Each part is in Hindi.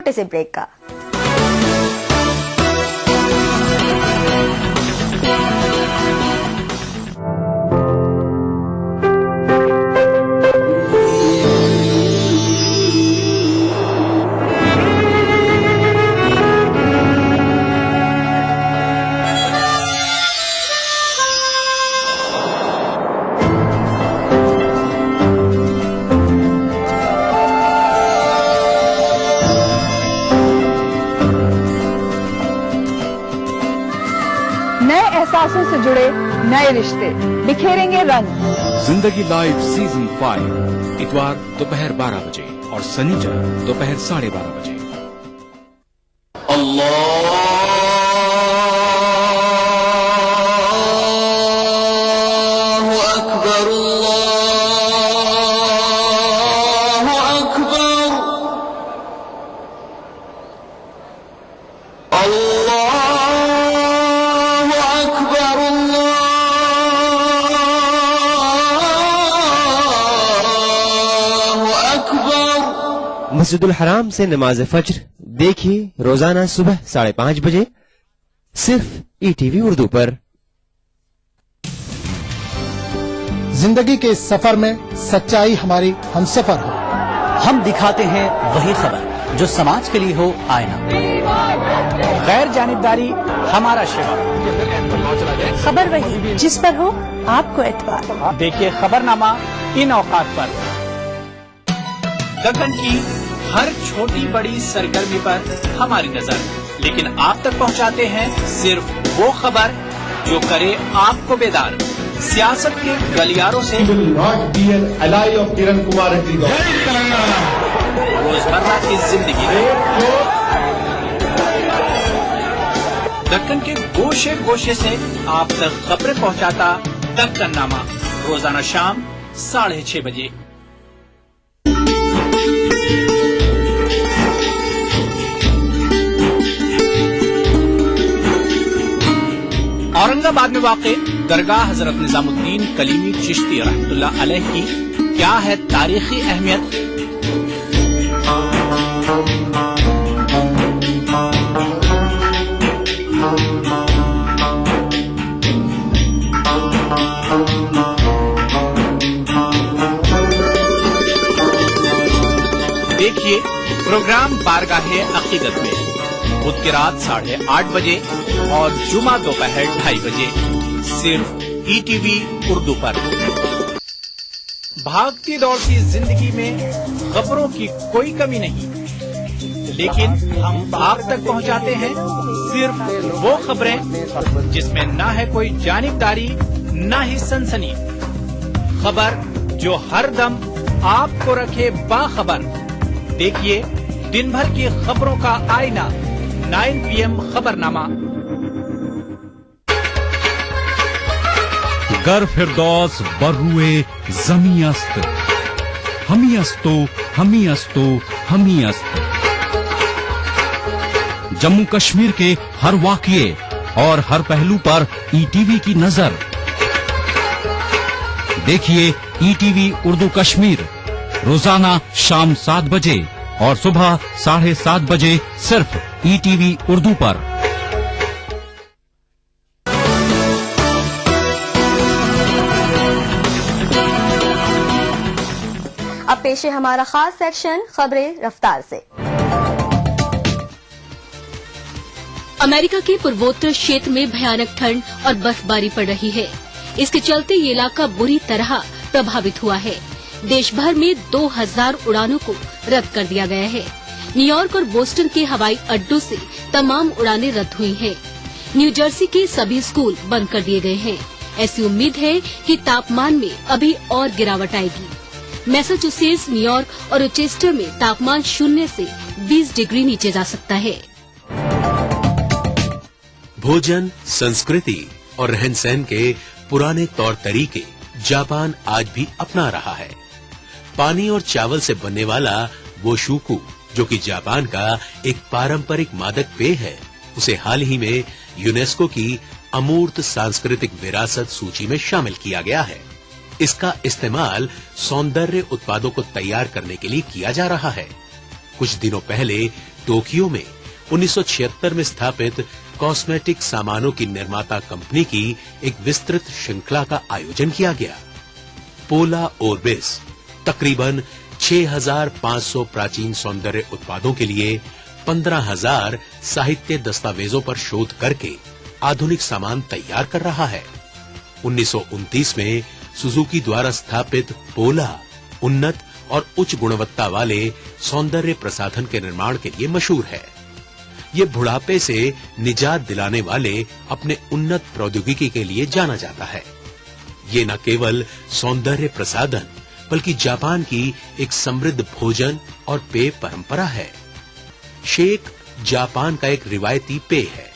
छोटे से ब्रेक का। एहसासों से जुड़े नए रिश्ते बिखेरेंगे रंग। जिंदगी लाइव सीजन 5 इतवार दोपहर 12 बजे और शनिवार दोपहर 12:30 बजे। मस्जिदुल हराम से नमाज फज्र देखिए रोजाना सुबह 5:30 बजे सिर्फ ईटीवी उर्दू पर। जिंदगी के इस सफर में सच्चाई हमारी हमसफर हो। हम दिखाते हैं वही खबर जो समाज के लिए हो आईना। गैर जानिबदारी हमारा शिवा। खबर वही जिस पर हो आपको एतबार। देखिए खबरनामा इन औकात पर। दक्कन की हर छोटी बड़ी सरगर्मी पर हमारी नजर, लेकिन आप तक पहुंचाते हैं सिर्फ वो खबर जो करे आपको बेदार। सियासत के गलियारों से रोजमर्रा की जिंदगी दक्कन के गोशे गोशे से आप तक खबरें पहुंचाता दक्कननामा रोजाना शाम 6:30 बजे। औरंगाबाद में वाक़े दरगाह हजरत निजामुद्दीन कलीमी चिश्ती रहमतुल्लाह अलैह की क्या है तारीखी अहमियत? देखिए प्रोग्राम बारगाहे अकीदत में बुध की रात 8:30 बजे और जुमा दोपहर 2:30 बजे सिर्फ ईटीवी उर्दू पर। भागती दौड़ती जिंदगी में खबरों की कोई कमी नहीं, लेकिन हम आप तक पहुंचाते हैं सिर्फ वो खबरें जिसमें ना है कोई जानिबदारी ना ही सनसनी। खबर जो हर दम आपको रखे बाखबर। देखिए दिन भर की खबरों का आईना 9 PM खबरनामा। गर फिरदौस बरुए जमी अस्त हमी अस्तो हमी अस्तो हमी अस्त। जम्मू कश्मीर के हर वाक़ये और हर पहलू पर ईटीवी की नजर। देखिए ईटीवी उर्दू कश्मीर रोजाना शाम 7 बजे और सुबह 7:30 बजे सिर्फ ईटीवी उर्दू पर। अब पेश है हमारा खास सेक्शन खबरें रफ्तार से। अमेरिका के पूर्वोत्तर क्षेत्र में भयानक ठंड और बर्फबारी पड़ रही है। इसके चलते ये इलाका बुरी तरह प्रभावित हुआ है। देश भर में 2000 उड़ानों को रद्द कर दिया गया है। न्यूयॉर्क और बोस्टन के हवाई अड्डों से तमाम उड़ानें रद्द हुई हैं। न्यू जर्सी के सभी स्कूल बंद कर दिए गए हैं। ऐसी उम्मीद है कि तापमान में अभी और गिरावट आएगी। मैसाचुसेट्स, न्यूयॉर्क और रोचेस्टर में तापमान 0 से 20 डिग्री नीचे जा सकता है। भोजन, संस्कृति और रहन सहन के पुराने तौर तरीके जापान आज भी अपना रहा है। पानी और चावल से बनने वाला वो शूकू, जो कि जापान का एक पारंपरिक मादक पेय है, उसे हाल ही में यूनेस्को की अमूर्त सांस्कृतिक विरासत सूची में शामिल किया गया है। इसका इस्तेमाल सौंदर्य उत्पादों को तैयार करने के लिए किया जा रहा है। कुछ दिनों पहले टोक्यो में 1976 में स्थापित कॉस्मेटिक सामानों की निर्माता कंपनी की एक विस्तृत श्रृंखला का आयोजन किया गया। पोला ओर्बिस तकरीबन 6,500 प्राचीन सौंदर्य उत्पादों के लिए 15,000 साहित्य दस्तावेजों पर शोध करके आधुनिक सामान तैयार कर रहा है। 1929 में सुजुकी द्वारा स्थापित पोला उन्नत और उच्च गुणवत्ता वाले सौंदर्य प्रसाधन के निर्माण के लिए मशहूर है। ये बुढ़ापे से निजात दिलाने वाले अपने उन्नत प्रौद्योगिकी के लिए जाना जाता है। ये न केवल सौंदर्य प्रसाधन बल्कि जापान की एक समृद्ध भोजन और पेय परंपरा है। शेक जापान का एक रिवायती पेय है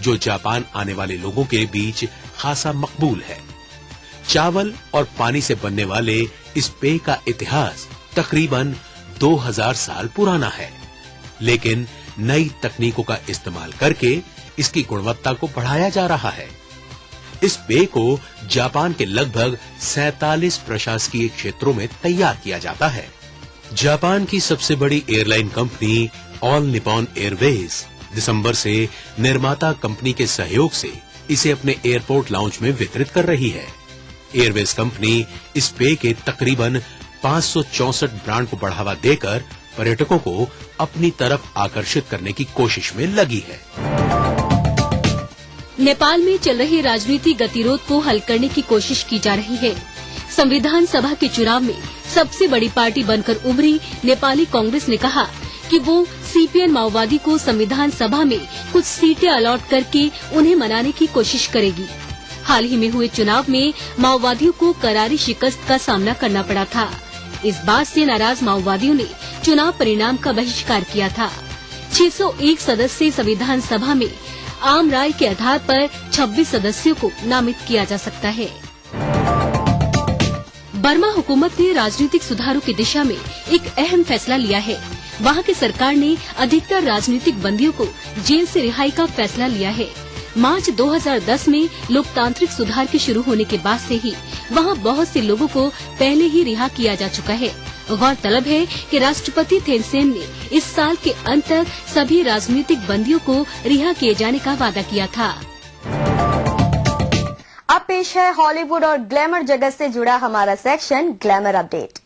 जो जापान आने वाले लोगों के बीच खासा मकबूल है। चावल और पानी से बनने वाले इस पेय का इतिहास तकरीबन 2000 साल पुराना है, लेकिन नई तकनीकों का इस्तेमाल करके इसकी गुणवत्ता को बढ़ाया जा रहा है। इस पेय को जापान के लगभग 47 प्रशासकीय क्षेत्रों में तैयार किया जाता है। जापान की सबसे बड़ी airline company All Nippon Airways दिसंबर से निर्माता कंपनी के सहयोग से इसे अपने एयरपोर्ट लाउंज में वितरित कर रही है। एयरवेज कंपनी इस पेय के तकरीबन 564 ब्रांड को बढ़ावा देकर पर्यटकों को अपनी तरफ आकर्षित करने की कोशिश में लगी है। नेपाल में चल रहे राजनीतिक गतिरोध को हल करने की कोशिश की जा रही है। संविधान सभा के चुनाव में सबसे बड़ी पार्टी बनकर उभरी नेपाली कांग्रेस ने कहा कि वो सीपीएन माओवादी को संविधान सभा में कुछ सीटें अलॉट करके उन्हें मनाने की कोशिश करेगी। हाल ही में हुए चुनाव में माओवादियों को करारी शिकस्त का सामना करना पड़ा था। इस बात से नाराज माओवादियों ने चुनाव परिणाम का बहिष्कार किया था। 601 सदस्यीय संविधान सभा में आम राय के आधार पर 26 सदस्यों को नामित किया जा सकता है। बर्मा हुकूमत ने राजनीतिक सुधारों की दिशा में एक अहम फैसला लिया है। वहां की सरकार ने अधिकतर राजनीतिक बंदियों को जेल से रिहाई का फैसला लिया है। मार्च 2010 में लोकतांत्रिक सुधार के शुरू होने के बाद से ही वहां बहुत से लोगों को पहले ही रिहा किया जा चुका है। गौरतलब है कि राष्ट्रपति थेनसेन ने इस साल के अंत तक सभी राजनीतिक बंदियों को रिहा किए जाने का वादा किया था। अब पेश है हॉलीवुड और ग्लैमर जगत से जुड़ा हमारा सेक्शन ग्लैमर अपडेट।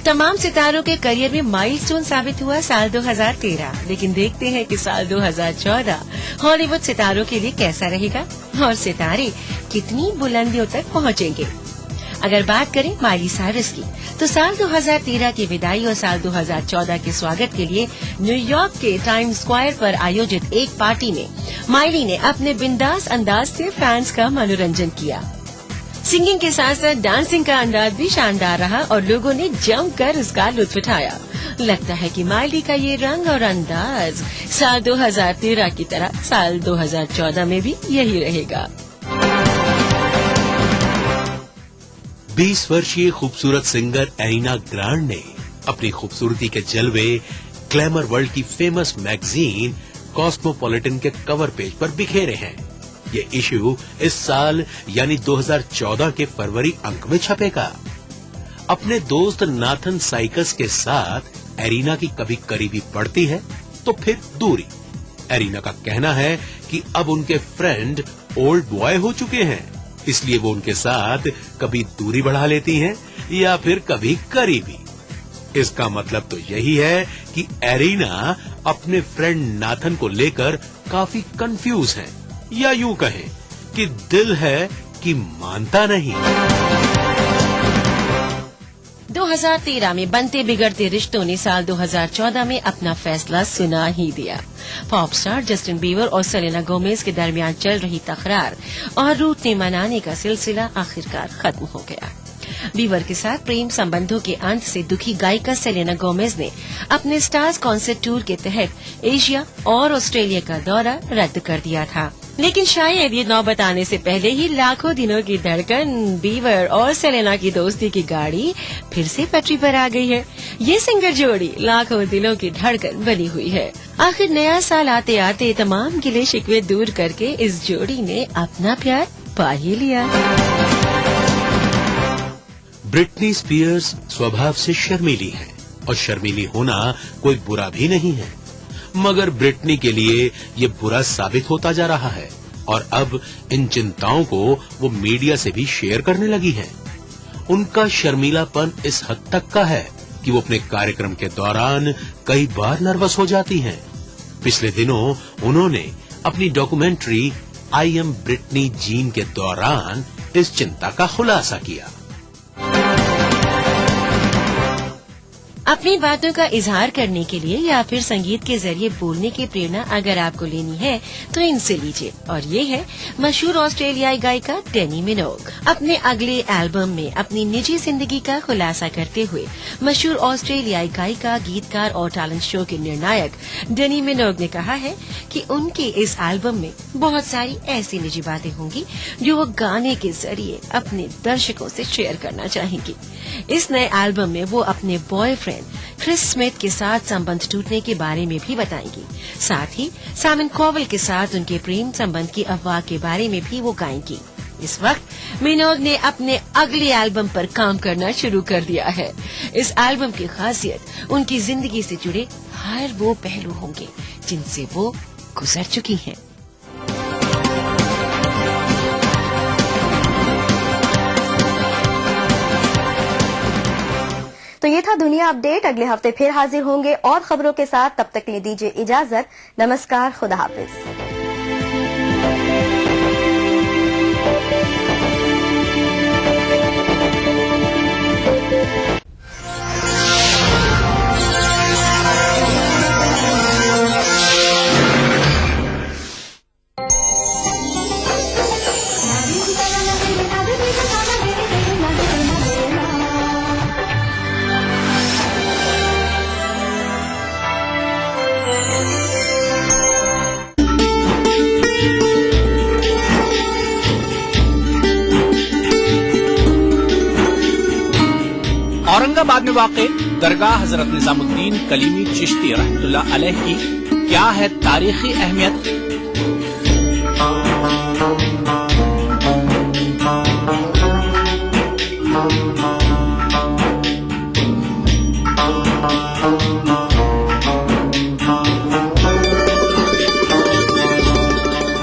तमाम सितारों के करियर में माइलस्टोन साबित हुआ साल 2013, लेकिन देखते हैं कि साल 2014 हॉलीवुड सितारों के लिए कैसा रहेगा और सितारे कितनी बुलंदियों तक पहुंचेंगे। अगर बात करें माइली साइरस की, तो साल 2013 की विदाई और साल 2014 के स्वागत के लिए न्यूयॉर्क के टाइम्स स्क्वायर पर आयोजित एक पार्टी में माइली ने अपने बिंदास अंदाज से फैंस का मनोरंजन किया। सिंगिंग के साथ साथ डांसिंग का अंदाज भी शानदार रहा और लोगों ने जमकर इसका लुत्फ उठाया। लगता है कि माइली का ये रंग और अंदाज साल 2013 की तरह साल 2014 में भी यही रहेगा। 20 वर्षीय खूबसूरत सिंगर एरिना ग्रांड ने अपनी खूबसूरती के जलवे ग्लैमर वर्ल्ड की फेमस मैगजीन कॉस्मोपॉलिटन के कवर पेज पर बिखेरे हैं। ये इश्यू इस साल यानी 2014 के फरवरी अंक में छपेगा। अपने दोस्त नाथन साइकस के साथ एरिना की कभी करीबी बढ़ती है तो फिर दूरी। एरिना का कहना है कि अब उनके फ्रेंड ओल्ड बॉय हो चुके हैं, इसलिए वो उनके साथ कभी दूरी बढ़ा लेती हैं या फिर कभी करीबी। इसका मतलब तो यही है कि एरिना अपने फ्रेंड नाथन को लेकर काफी कंफ्यूज हैं, या यूं कहें कि दिल है कि मानता नहीं। 2013 में बनते बिगड़ते रिश्तों ने साल 2014 में अपना फैसला सुना ही दिया। पॉप स्टार जस्टिन बीबर और सेलेना गोमेज के दरमियान चल रही तकरार और रूठने मनाने का सिलसिला आखिरकार खत्म हो गया। बीबर के साथ प्रेम संबंधों के अंत से दुखी गायिका सेलेना गोमेज ने अपने स्टार्स कॉन्सर्ट टूर के तहत एशिया और ऑस्ट्रेलिया का दौरा रद्द कर दिया था। लेकिन शायद ये नौबत आने से पहले ही लाखों दिनों की धड़कन बीवर और सेलेना की दोस्ती की गाड़ी फिर से पटरी पर आ गई है। ये सिंगर जोड़ी लाखों दिलों की धड़कन बनी हुई है। आखिर नया साल आते आते तमाम गिले शिकवे दूर करके इस जोड़ी ने अपना प्यार पा ही लिया। ब्रिटनी स्पीयर्स स्वभाव से शर्मीली है और शर्मीली होना कोई बुरा भी नहीं है, मगर ब्रिटनी के लिए ये बुरा साबित होता जा रहा है और अब इन चिंताओं को वो मीडिया से भी शेयर करने लगी है। उनका शर्मीलापन इस हद तक का है कि वो अपने कार्यक्रम के दौरान कई बार नर्वस हो जाती हैं। पिछले दिनों उन्होंने अपनी documentary I am Britney Jean के दौरान इस चिंता का खुलासा किया। अपनी बातों का इजहार करने के लिए या फिर संगीत के जरिए बोलने की प्रेरणा अगर आपको लेनी है तो इनसे लीजिए, और ये है मशहूर ऑस्ट्रेलियाई गायिका डेनी मिनोग। अपने अगले एल्बम में अपनी निजी जिंदगी का खुलासा करते हुए मशहूर ऑस्ट्रेलियाई गायिका, गीतकार और टैलेंट शो के निर्णायक डेनी मिनोग ने कहा है कि उनके इस एल्बम में बहुत सारी ऐसी निजी बातें होंगी जो वो गाने के जरिए अपने दर्शकों से शेयर करना चाहेंगी। इस नए एल्बम में वो अपने बॉयफ्रेंड क्रिस स्मिथ के साथ संबंध टूटने के बारे में भी बताएंगी। साथ ही साइमन कॉवेल के साथ उनके प्रेम संबंध की अफवाह के बारे में भी वो गाएंगी। इस वक्त मिनोग ने अपने अगले एल्बम पर काम करना शुरू कर दिया है। इस एल्बम की खासियत उनकी जिंदगी से जुड़े हर वो पहलू होंगे जिनसे वो गुजर चुकी हैं। तो ये था दुनिया अपडेट। अगले हफ्ते फिर हाजिर होंगे और खबरों के साथ। तब तक के लिए दीजिए इजाजत। नमस्कार, खुदा हाफिज। औरंगाबाद में वाक़े दरगाह हजरत निजामुद्दीन कलीमी चिश्ती रहमतुल्लाह अलैह की क्या है तारीखी अहमियत?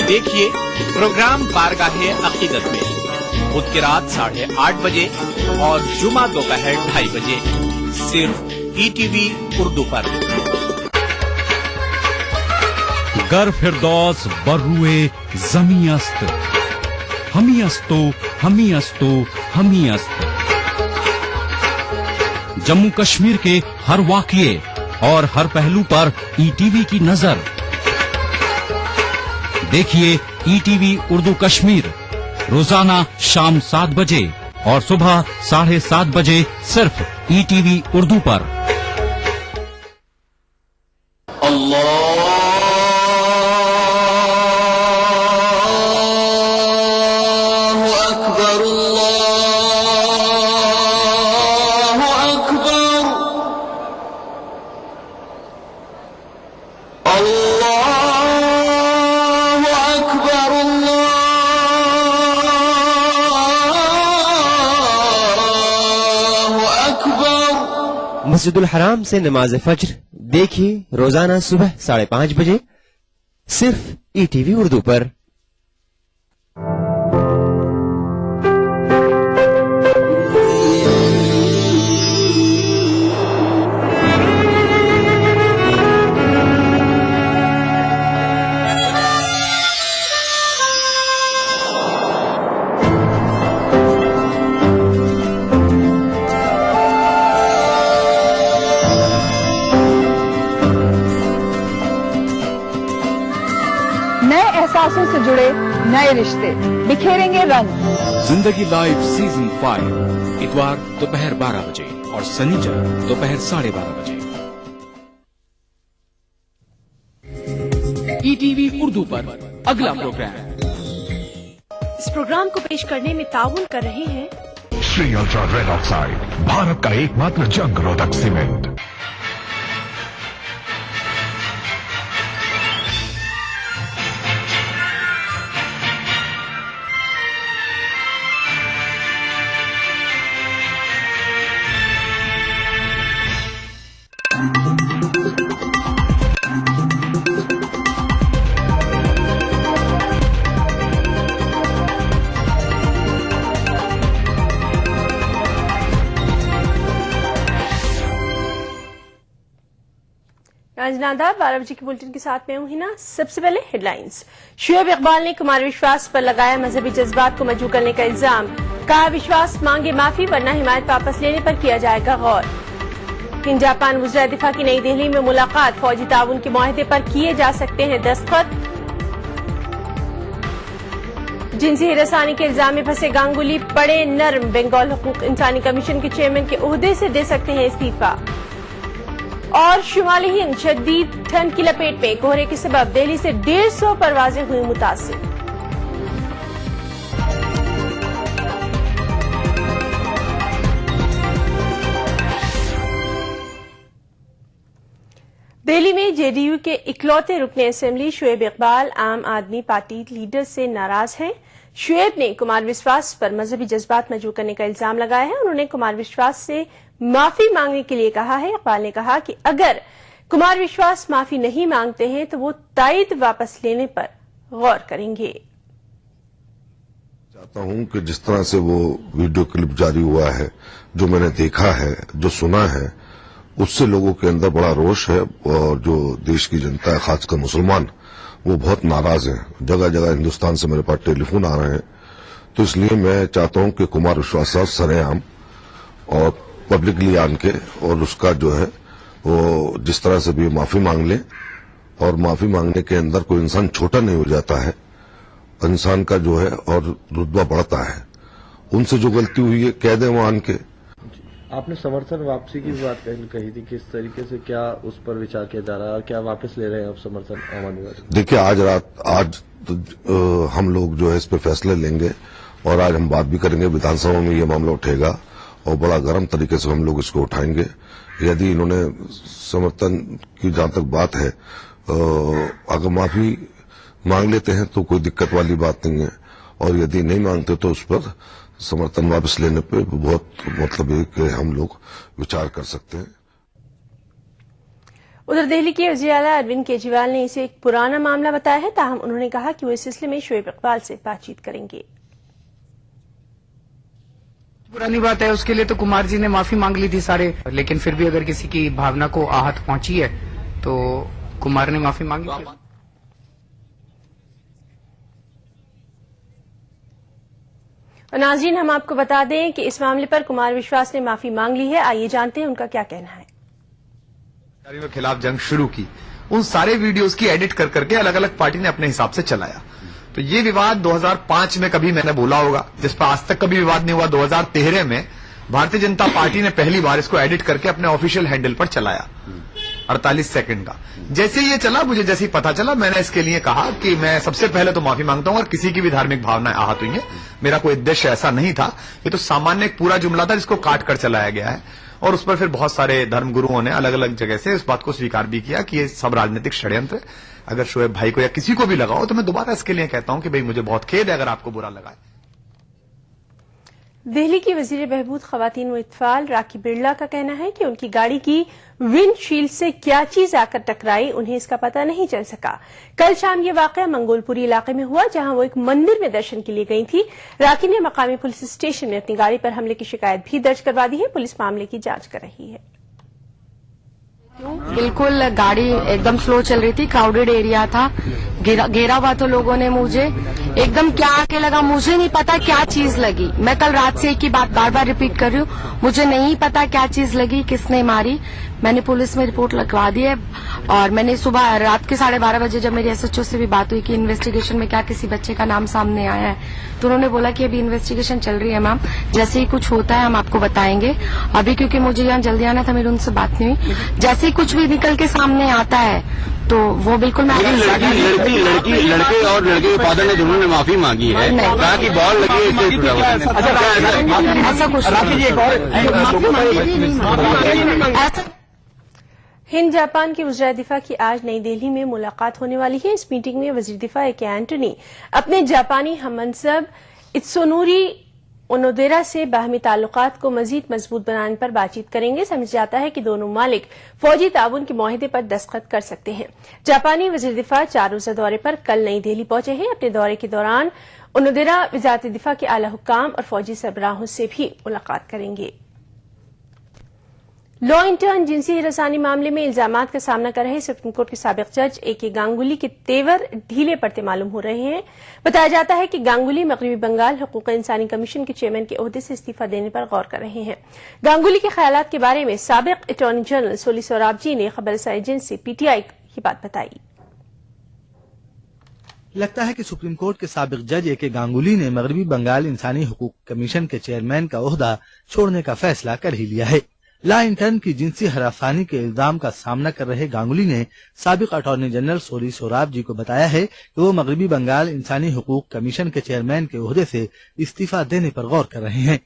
देखिए प्रोग्राम बारगाहे अकीदत में बुध की रात 8:30 बजे और जुमा दोपहर 2:30 बजे सिर्फ ईटीवी उर्दू पर। गर फिरदौस बर्रुए जमी अस्त, हमी अस्तो हमी अस्तो हमी अस्त। जम्मू कश्मीर के हर वाक़ये और हर पहलू पर ईटीवी की नजर। देखिए ईटीवी उर्दू कश्मीर रोजाना शाम 7 बजे और सुबह 7:30 बजे सिर्फ ईटीवी उर्दू पर। मस्जिदुल हराम से नमाज फज्र देखिए रोजाना सुबह 5:30 बजे सिर्फ ईटीवी उर्दू पर। एहसासों से जुड़े नए रिश्ते बिखेरेंगे रंग। जिंदगी लाइव सीजन 5 इतवार दोपहर 12 बजे और शनिचर दोपहर 12:30 बजे। ईटीवी उर्दू पर अगला प्रोग्राम। इस प्रोग्राम को पेश करने में ताउन कर रहे हैं Shri ultra red oxide, Bharat का एकमात्र जंग रोधक सीमेंट। नादा 12 बजे के बुलेटिन के साथ में हूं हिना। सबसे पहले हेडलाइंस। शुएब इकबाल ने कुमार विश्वास पर लगाया मजहबी जज्बात को मजबूर करने का इल्जाम। कहा विश्वास मांगे माफी वरना हिमायत वापस लेने पर किया जाएगा गौर। हिंद जापान वज़ीर दिफा की नई दिल्ली में मुलाकात। फौजी ताउन के मुआहदे पर किए जा सकते हैं दस्तखत। जिनसी हिरासानी के इल्जाम में फंसे गांगुली पड़े नर्म। बंगाल हुकूक इंसानी कमीशन के चेयरमैन के ओहदे से दे सकते हैं इस्तीफा। और शुमाली हिंद शदीद ठंड की लपेट में। कोहरे के सबब दिल्ली से 150 परवाजें हुई मुतासिर। दिल्ली में जेडीयू के इकलौते रुकने असेंबली शुएब इकबाल आम आदमी पार्टी लीडर से नाराज हैं। शुएब ने कुमार विश्वास पर मजहबी जज्बात मजबूर करने का इल्जाम लगाया है। उन्होंने कुमार विश्वास से माफी मांगने के लिए कहा है। इकबाल ने कहा कि अगर कुमार विश्वास माफी नहीं मांगते हैं तो वो तायद वापस लेने पर गौर करेंगे। चाहता हूं कि जिस तरह से वो वीडियो क्लिप जारी हुआ है, जो मैंने देखा है, जो सुना है, उससे लोगों के अंदर बड़ा रोष है और जो देश की जनता है, खासकर मुसलमान, वो बहुत नाराज हैं। जगह जगह हिंदुस्तान से मेरे पास टेलीफोन आ रहे हैं। तो इसलिए मैं चाहता हूं कि कुमार विश्वास साहब सरेआम और पब्लिकली आन के और उसका जो है वो जिस तरह से भी माफी मांग ले। और माफी मांगने के अंदर कोई इंसान छोटा नहीं हो जाता है, इंसान का जो है और रुतबा बढ़ता है। उनसे जो गलती हुई है कह दें वो आन के। आपने समर्थन वापसी की बात कही थी, किस तरीके से क्या उस पर विचार किया जा रहा है और क्या वापस ले रहे हैं आप समर्थन आम आदमी पार्टी? देखिए आज हम लोग जो है इस पर फैसले लेंगे और आज हम बात भी करेंगे। विधानसभा में ये मामला उठेगा और बड़ा गर्म तरीके से हम लोग इसको उठाएंगे। यदि इन्होंने समर्थन की जहां तक बात है, अगर माफी मांग लेते हैं तो कोई दिक्कत वाली बात नहीं है, और यदि नहीं मांगते तो उस पर समर्थन वापस लेने पे बहुत मतलब है कि हम लोग विचार कर सकते हैं। उधर दिल्ली के वज़ीर आला अरविंद केजरीवाल ने इसे एक पुराना मामला बताया है। ताहम उन्होंने कहा कि वो इस सिलसिले में शुएब इकबाल से बातचीत करेंगे। पुरानी बात है, उसके लिए तो कुमार जी ने माफी मांग ली थी सारे, लेकिन फिर भी अगर किसी की भावना को आहत पहुंची है तो कुमार ने माफी मांगी। और नाज़रीन, हम आपको बता दें कि इस मामले पर कुमार विश्वास ने माफी मांग ली है। आइए जानते हैं उनका क्या कहना है। के खिलाफ जंग शुरू की, उन सारे वीडियोस की एडिट कर करके अलग अलग पार्टी ने अपने हिसाब से चलाया। तो ये विवाद 2005 में कभी मैंने बोला होगा, जिस पर आज तक कभी विवाद नहीं हुआ। 2013 में भारतीय जनता पार्टी ने पहली बार इसको एडिट करके अपने ऑफिशियल हैंडल पर चलाया 48 सेकंड का। जैसे ये चला, मुझे जैसे ही पता चला, मैंने इसके लिए कहा कि मैं सबसे पहले तो माफी मांगता हूं और किसी की भी धार्मिक भावनाएं आहत हुई है, मेरा कोई उद्देश्य ऐसा नहीं था। ये तो सामान्य एक पूरा जुमला था जिसको काट कर चलाया गया है। और उस पर फिर बहुत सारे धर्मगुरुओं ने अलग अलग जगह से इस बात को स्वीकार भी किया कि ये सब राजनीतिक षड्यंत्र है। अगर शोएब भाई को या किसी को भी लगा हो तो मैं दोबारा इसके लिए कहता हूं कि भाई मुझे बहुत खेद है अगर आपको बुरा लगा है। दिल्ली की वजीर बहबूद खवातीन व इत्फाल राखी बिरला का कहना है कि उनकी गाड़ी की विंडशील्ड से क्या चीज आकर टकराई, उन्हें इसका पता नहीं चल सका। कल शाम ये वाकया मंगोलपुरी इलाके में हुआ, जहां वो एक मंदिर में दर्शन के लिए गई थी। राखी ने मकामी पुलिस स्टेशन में अपनी गाड़ी पर हमले की शिकायत भी दर्ज करवा दी है। पुलिस मामले की जांच कर रही है। बिल्कुल गाड़ी एकदम स्लो चल रही थी, क्राउडेड एरिया था, घेरा हुआ तो लोगों ने मुझे एकदम क्या आके लगा, मुझे नहीं पता क्या चीज लगी। मैं कल रात से एक ही बात बार बार रिपीट कर रही हूँ, मुझे नहीं पता क्या चीज लगी, किसने मारी। मैंने पुलिस में रिपोर्ट लगवा दी है और मैंने सुबह रात के 12:30 बजे जब मेरी SHO से भी बात हुई कि इन्वेस्टिगेशन में क्या किसी बच्चे का नाम सामने आया है, तो उन्होंने बोला कि अभी इन्वेस्टिगेशन चल रही है मैम, जैसे ही कुछ होता है हम आपको बताएंगे। अभी क्योंकि मुझे यहाँ जल्दी आना था, मेरी उनसे बात नहीं हुई। जैसे ही कुछ भी निकल के सामने आता है तो वो बिल्कुल मैं लड़के और लड़के के फादर ने दोनों ने माफी मांगी है, कहा कि बॉल लगी ऐसा कुछ हिंद जापान के वज़ीर दिफा की आज नई दिल्ली में मुलाकात होने वाली है। इस मीटिंग में वज़ीर दिफा ए के एंटनी अपने जापानी हममनसब इत्सुनोरी ओनोदेरा से बाहमी ताल्लुकात को मजीद मजबूत बनाने पर बातचीत करेंगे। समझा जाता है कि दोनों मालिक फौजी ताउन के मुआहदे पर दस्तखत कर सकते हैं। जापानी वज़ीर दिफा 4 रोज़ा दौरे पर कल नई दिल्ली पहुंचे हैं। अपने दौरे के दौरान ओनोदेरा वज़ारत दिफा के आला हुक्काम और फौजी सरबराहों से भी मुलाकात करेंगे। लॉ इंटर्न जिनसी हिरासानी मामले में इल्जामात का सामना कर रहे सुप्रीम कोर्ट के साबिक जज ए के गांगुली के तेवर ढीले पड़ते मालूम हो रहे हैं। बताया जाता है कि गांगुली मगरबी बंगाल हुकूक इंसानी कमीशन के चेयरमैन के ओहदे से इस्तीफा देने पर गौर कर रहे हैं। गांगुली के ख्यालात के बारे में साबिक अटॉर्नी जनरल सोली सोराबजी ने खबरसार एजेंसी पीटीआई की बात बताई। लगता है कि सुप्रीम कोर्ट के साबिक जज ए के गांगुली ने मगरबी बंगाल इंसानी हुकूक कमीशन के चेयरमैन का ओहदा छोड़ने का फैसला कर ही लिया है। लॉ इंटर्न की जिनसी हरासानी के इल्जाम का सामना कर रहे गांगुली ने साबिक अटॉर्नी जनरल सोली सोराब जी को बताया है कि वो मगरबी बंगाल इंसानी हुकूक कमीशन के चेयरमैन के ओहदे से इस्तीफा देने पर गौर कर रहे हैं।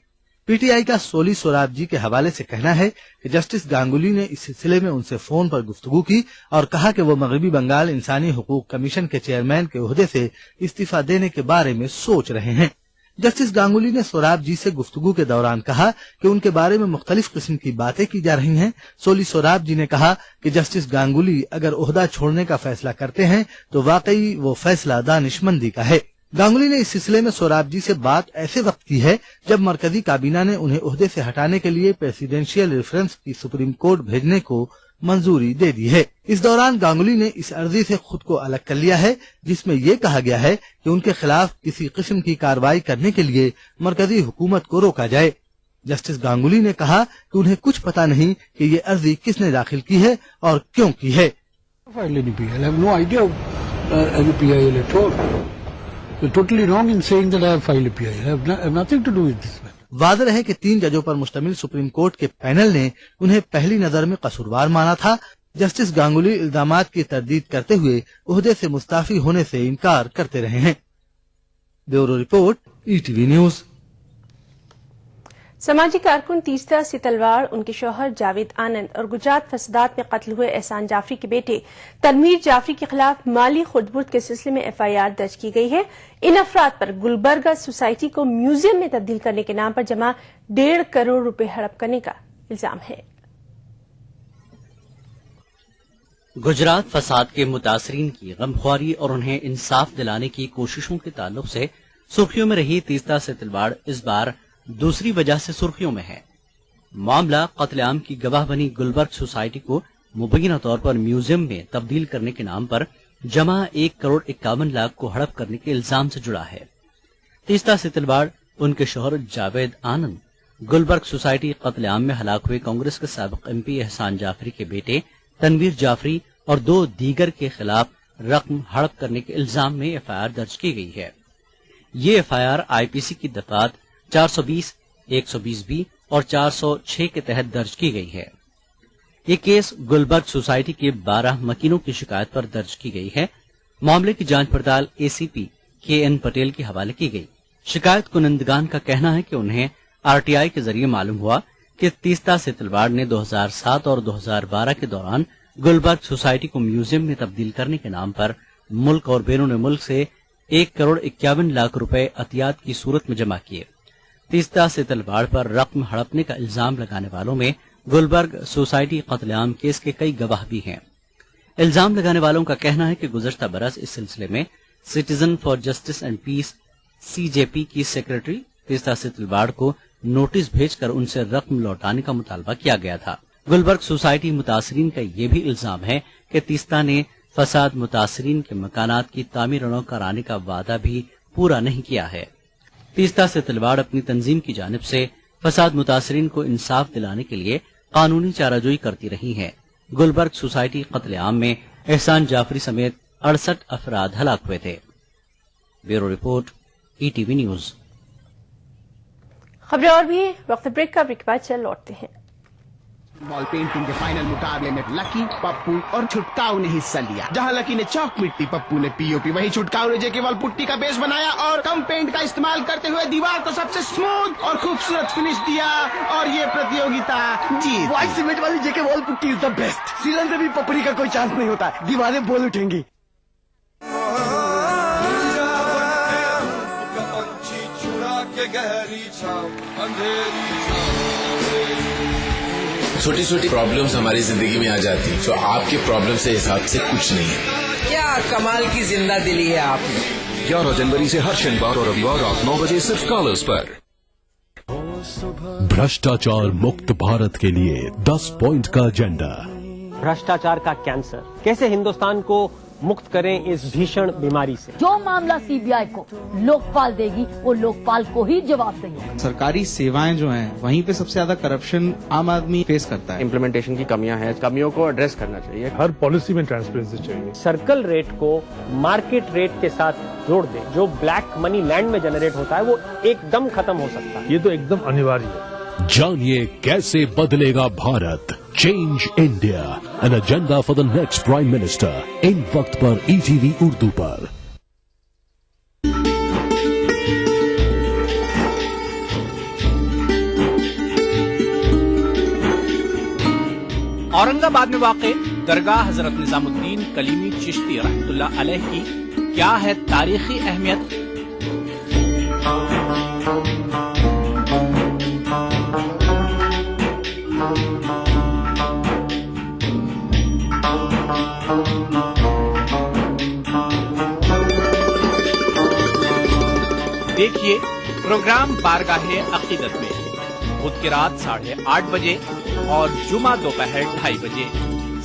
पीटीआई का सोली सोराब जी के हवाले से कहना है कि जस्टिस गांगुली ने इस सिलसिले में उनसे फोन पर गुफ्तगू की और कहा कि वो मगरबी बंगाल इंसानी हुकूक कमीशन के चेयरमैन के ओहदे से इस्तीफा देने के बारे में सोच रहे हैं। जस्टिस गांगुली ने सोराब जी से गुफ्तगू के दौरान कहा कि उनके बारे में मुख्तलिफ किस्म की बातें की जा रही हैं। सोली सोराब जी ने कहा कि जस्टिस गांगुली अगर ओहदा छोड़ने का फैसला करते हैं तो वाकई वो फैसला दानिशमंदी का है। गांगुली ने इस सिलसिले में सोराब जी से बात ऐसे वक्त की है जब मरकजी काबीना ने उन्हें ओहदे से हटाने के लिए प्रेसिडेंशियल रेफरेंस की सुप्रीम कोर्ट भेजने को मंजूरी दे दी है। इस दौरान गांगुली ने इस अर्जी से खुद को अलग कर लिया है जिसमें ये कहा गया है कि उनके खिलाफ किसी किस्म की कार्रवाई करने के लिए मरकजी हुकूमत को रोका जाए। जस्टिस गांगुली ने कहा कि उन्हें कुछ पता नहीं कि ये अर्जी किसने दाखिल की है और क्यों की है। वाज़ेह है कि 3 जजों पर मुश्तमिल सुप्रीम कोर्ट के पैनल ने उन्हें पहली नजर में कसूरवार माना था। जस्टिस गांगुली इल्जामात की तरदीद करते हुए ओहदे से मुस्ताफी होने से इनकार करते रहे हैं। Bureau report, ETV news. समाजी कारकुन तीस्ता से तलवार, उनके शौहर जावेद आनंद और गुजरात फसादात में कत्ल हुए एहसान जाफरी के बेटे तनवीर जाफरी के खिलाफ माली खुर्दबुर्द के सिलसिले में एफआईआर दर्ज की गई है। इन अफराद पर गुलबर्गा सोसाइटी को म्यूजियम में तब्दील करने के नाम पर जमा 1.5 करोड़ रुपए हड़प करने का इल्जाम है। गुजरात फसाद के मुतासरीन की गमख्वारी और उन्हें इंसाफ दिलाने की कोशिशों के ताल्लुक से सुर्खियों में रही तीस्ता से तलवार इस बार दूसरी वजह से सुर्खियों में है। मामला कत्लेआम की गवाह बनी गुलबर्ग सोसाइटी को मुबैना तौर पर म्यूजियम में तब्दील करने के नाम पर जमा 1 करोड़ 51 लाख को हड़प करने के इल्जाम से जुड़ा है। तीस्ता से तलवार, उनके शौहर जावेद आनंद, गुलबर्ग सोसाइटी कत्लेआम में हलाक हुए कांग्रेस के साबिक एमपी एहसान जाफरी के बेटे तनवीर जाफरी और 2 दीगर के खिलाफ रकम हड़प करने के इल्जाम में एफआईआर दर्ज की गई है। ये एफआईआर आईपीसी की दफात 420, 120B और 406 के तहत दर्ज की गई है। ये केस गुलबर्ग सोसाइटी के 12 मकीनों की शिकायत पर दर्ज की गई है। मामले की जांच पड़ताल एसीपी KN पटेल के हवाले की गई। शिकायत कुनंदगान का कहना है कि उन्हें आरटीआई के जरिए मालूम हुआ कि तीस्ता से तलवार ने 2007 और 2012 के दौरान गुलबर्ग सोसाइटी को म्यूजियम में तब्दील करने के नाम पर मुल्क और बैरून मुल्क से 1 करोड़ 51 लाख रुपए अतियात की सूरत में जमा किए। तीस्ता से तलवार पर रकम हड़पने का इल्जाम लगाने वालों में गुलबर्ग सोसाइटी कत्लेआम केस के कई गवाह भी हैं। इल्जाम लगाने वालों का कहना है कि गुज़श्ता बरस इस सिलसिले में citizen for justice and peace CJP की सेक्रेटरी तीस्ता से तलवार को नोटिस भेजकर उनसे रकम लौटाने का मुतालबा किया गया था। गुलबर्ग सोसाइटी मुतासरीन का ये भी इल्जाम है कि तीस्ता ने फसाद मुतासरीन के मकानात की तामीर कराने का वादा भी पूरा नहीं किया है। तीस्ता से तलवार अपनी तंजीम की जानिब से फसाद मुतासरीन को इंसाफ दिलाने के लिए कानूनी चाराजोई करती रही है। गुलबर्ग सोसाइटी कत्लेआम में एहसान जाफरी समेत 68 अफराद हलाक हुए थे। Bureau report, ETV news. खबरें और भी वक्त ब्रेक का ब्रेक के बाद चल लौटते हैं। बॉल पेंटिंग के फाइनल मुकाबले में लकी, पप्पू और छुटकाऊ ने हिस्सा लिया। जहां लकी ने चौक मिट्टी, पप्पू ने पीओपी, वहीं छुटकाऊ ने जेके बॉल पुट्टी का बेस बनाया और कम पेंट का इस्तेमाल करते हुए दीवार को सबसे स्मूथ और खूबसूरत फिनिश दिया और ये प्रतियोगिता जीत। व्हाइट सीमेंट वाली JK wall putty is the best. सीलन से भी पपड़ी का कोई चांस नहीं होता, दीवारें बोल उठेंगी। छोटी छोटी प्रॉब्लम्स हमारी जिंदगी में आ जाती है, जो आपके प्रॉब्लम से हिसाब से कुछ नहीं है। क्या कमाल की जिंदा दिली है आपने। 11 जनवरी से हर शनिवार और रविवार रात 9 बजे सिर्फ कलर्स पर। भ्रष्टाचार मुक्त भारत के लिए 10 पॉइंट का एजेंडा। भ्रष्टाचार का कैंसर, कैसे हिंदुस्तान को मुक्त करें इस भीषण बीमारी से। जो मामला सीबीआई को लोकपाल देगी वो लोकपाल को ही जवाब देगी। सरकारी सेवाएं जो हैं वहीं पे सबसे ज्यादा करप्शन आम आदमी फेस करता है। इम्प्लीमेंटेशन की कमियां हैं, कमियों को एड्रेस करना चाहिए। हर पॉलिसी में ट्रांसपेरेंसी चाहिए। सर्कल रेट को मार्केट रेट के साथ जोड़ दे, जो ब्लैक मनी लैंड में जनरेट होता है वो एकदम खत्म हो सकता है। ये तो एकदम अनिवार्य है। जानिए कैसे बदलेगा Bharat. Change India, an agenda for the next prime minister. इन वक्त पर ईटीवी उर्दू पर। औरंगाबाद में वाक़े दरगाह हजरत निजामुद्दीन कलीमी चिश्ती रहमतुल्लाह अलैह की क्या है तारीखी अहमियत। देखिए प्रोग्राम बारगाहे अकीदत में बुध की रात 8:30 बजे और जुमा दोपहर 2:30 बजे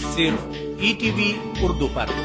सिर्फ ईटीवी उर्दू पर।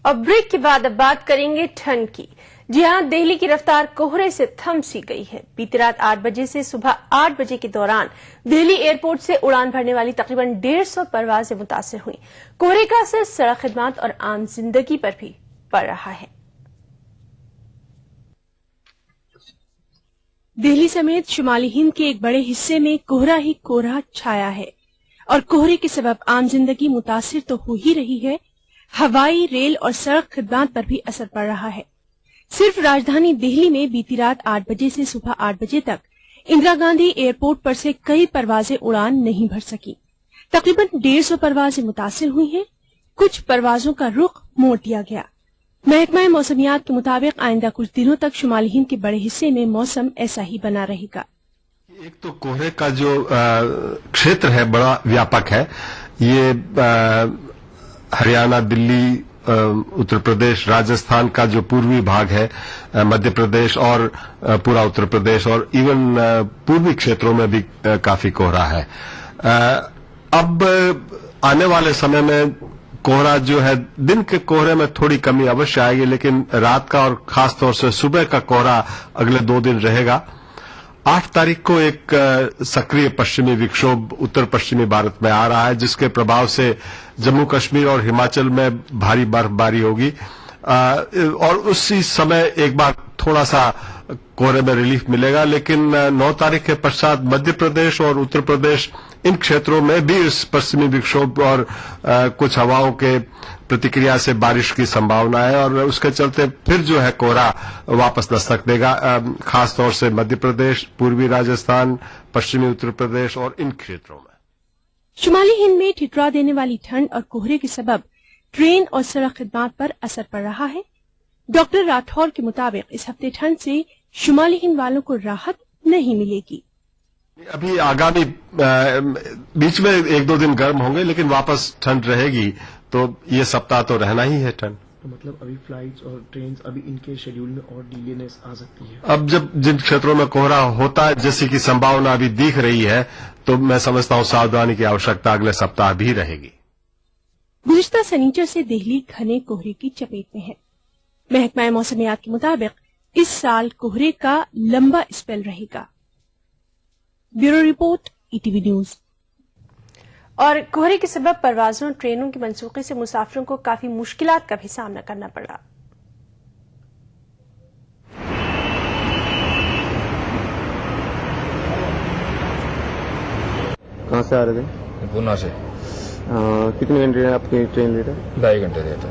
और ब्रेक के बाद अब बात करेंगे ठंड की। जी हां, दिल्ली की रफ्तार कोहरे से थम सी गई है। बीती रात 8 बजे से सुबह 8 बजे के दौरान दिल्ली एयरपोर्ट से उड़ान भरने वाली तकरीबन 150 परवाजें मुतासिर हुई। कोहरे का असर सड़क खिदमत और आम जिंदगी पर भी पड़ रहा है। दिल्ली समेत शुमाली हिंद के एक बड़े हिस्से में कोहरा ही कोहरा छाया है और कोहरे के सबब आम जिंदगी मुतासिर तो हो ही रही है, हवाई, रेल और सड़क खिदमत पर भी असर पड़ रहा है। सिर्फ राजधानी दिल्ली में बीती रात 8 बजे से सुबह 8 बजे तक इंदिरा गांधी एयरपोर्ट पर से कई परवाजें उड़ान नहीं भर सकी। तकरीबन 150 परवाजें मुतासिर हुई हैं। कुछ परवाजों का रुख मोड़ दिया गया। महकमा मौसमियात के मुताबिक आइंदा कुछ दिनों तक शुमाली हिंद के बड़े हिस्से में मौसम ऐसा ही बना रहेगा। एक तो कोहरे का जो क्षेत्र है बड़ा व्यापक है। ये हरियाणा, दिल्ली, उत्तर प्रदेश, राजस्थान का जो पूर्वी भाग है, मध्य प्रदेश और पूरा उत्तर प्रदेश और इवन पूर्वी क्षेत्रों में भी काफी कोहरा है। अब आने वाले समय में कोहरा जो है, दिन के कोहरे में थोड़ी कमी अवश्य आएगी, लेकिन रात का और खास तौर से सुबह का कोहरा अगले 2 दिन रहेगा। 8 तारीख को एक सक्रिय पश्चिमी विक्षोभ उत्तर पश्चिमी भारत में आ रहा है, जिसके प्रभाव से जम्मू कश्मीर और हिमाचल में भारी बर्फबारी होगी और उसी समय एक बार थोड़ा सा कोहरे में रिलीफ मिलेगा। लेकिन 9 तारीख के पश्चात मध्य प्रदेश और उत्तर प्रदेश, इन क्षेत्रों में भी इस पश्चिमी विक्षोभ और कुछ हवाओं के प्रतिक्रिया से बारिश की संभावना है और उसके चलते फिर जो है कोहरा वापस दस्तक देगा, खास तौर से मध्य प्रदेश, पूर्वी राजस्थान, पश्चिमी उत्तर प्रदेश और इन क्षेत्रों में। शुमाली हिंद में ठिठुरा देने वाली ठंड और कोहरे के सबब ट्रेन और सड़क खिदमत पर असर पड़ रहा है। डॉक्टर राठौर के मुताबिक इस हफ्ते ठंड से शुमाली हिंद वालों को राहत नहीं मिलेगी। अभी आगामी बीच में 1-2 दिन गर्म होंगे, लेकिन वापस ठंड रहेगी, तो ये सप्ताह तो रहना ही है ठंड। तो मतलब अभी फ्लाइट्स और ट्रेन अभी इनके शेड्यूल में और डिलेनेस आ सकती है। अब जब जिन क्षेत्रों में कोहरा होता है, जैसी की संभावना अभी दिख रही है, तो मैं समझता हूं सावधानी की आवश्यकता अगले सप्ताह भी रहेगी। गुज़िश्ता शनिचर से दिल्ली घने कोहरे की चपेट में है। महकमा मौसमियात के मुताबिक इस साल कोहरे का लंबा स्पेल रहेगा। Bureau report, ETV news. और कोहरे के सबब परवाजों और ट्रेनों की मनसूखी से मुसाफिरों को काफी मुश्किलात का भी सामना करना पड़ा। कहाँ से आ रहे थे? पूना से। कितने घंटे आपकी ट्रेन लेट है? 2.5 घंटे लेट है।